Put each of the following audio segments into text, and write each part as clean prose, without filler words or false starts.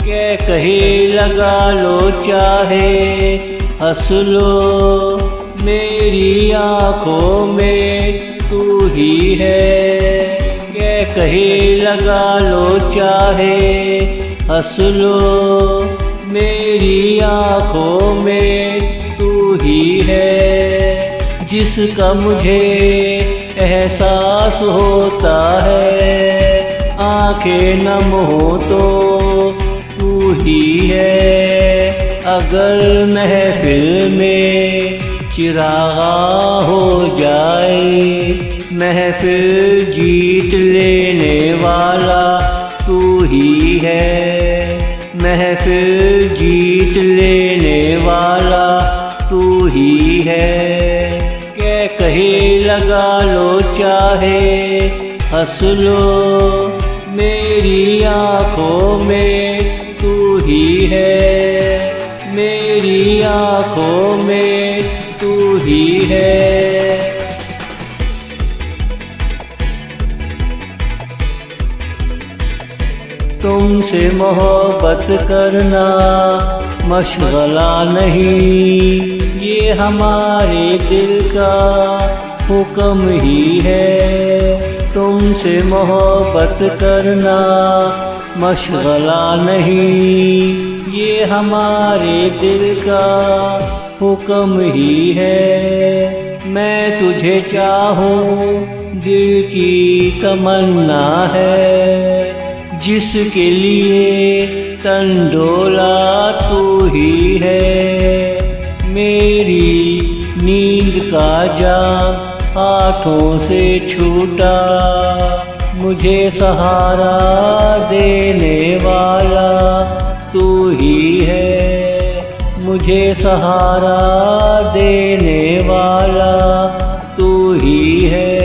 क्या कहे लगा लो चाहे हंस लो, मेरी आँखों में तू ही है। क्या कहे लगा लो चाहे हंस लो, मेरी आँखों में तू ही है। जिसका मुझे एहसास होता है, आंखें नम हो तो तू ही है। अगर महफिल में चिरागा हो जाए, महफिल जीत लेने वाला तू ही है। महफिल जीत लेने वाला तू ही है। क्या कहे लगा लो चाहे हंस लो, मेरी आँखों में तू ही है। मेरी आँखों में तू ही है। तुमसे मोहब्बत करना मशगला नहीं, ये हमारे दिल का हुक्म ही है। तुमसे मोहब्बत करना मशगला नहीं, ये हमारे दिल का हुक्म ही है। मैं तुझे चाहूँ दिल की तमन्ना है, जिसके लिए तन डोला तू ही है। मेरी नींद का जाम हाथों से छूटा, मुझे सहारा देने वाला तू ही है। मुझे सहारा देने वाला तू ही है।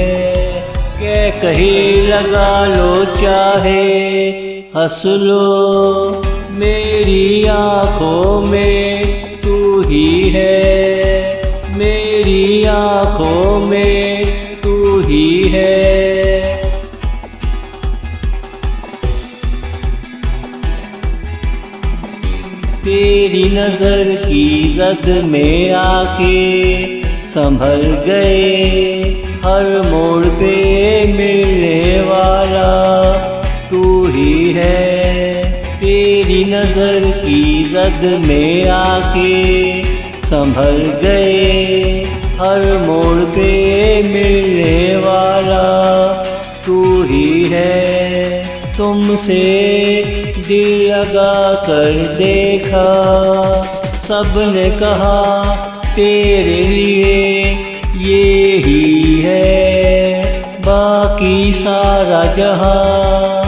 क्या कहे लगा लो चाहे हंस लो, मेरी आँखों में तू ही है। मेरी आँखों में तू ही है। तेरी नज़र की जद में आके संभल गए, हर मोड़ पे मिलने वाला तू ही है। तेरी नज़र की जद में आके संभल गए, हर मोड़ पे मिलने वाला तू ही है। तुमसे दिल लगा कर देखा, सबने कहा तेरे लिए ये ही है। बाकी सारा जहां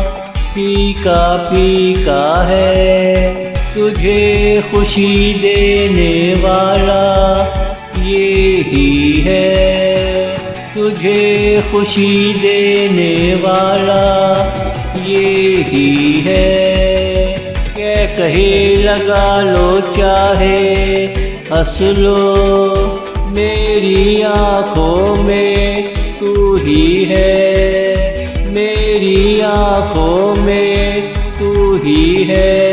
फीका फीका है, तुझे खुशी देने वाला ये ही है। तुझे खुशी देने वाला ये ही है। क्या कहे लगा लो चाहे हंस लो, मेरी आँखों में तू ही है। मेरी आँखों में तू ही है।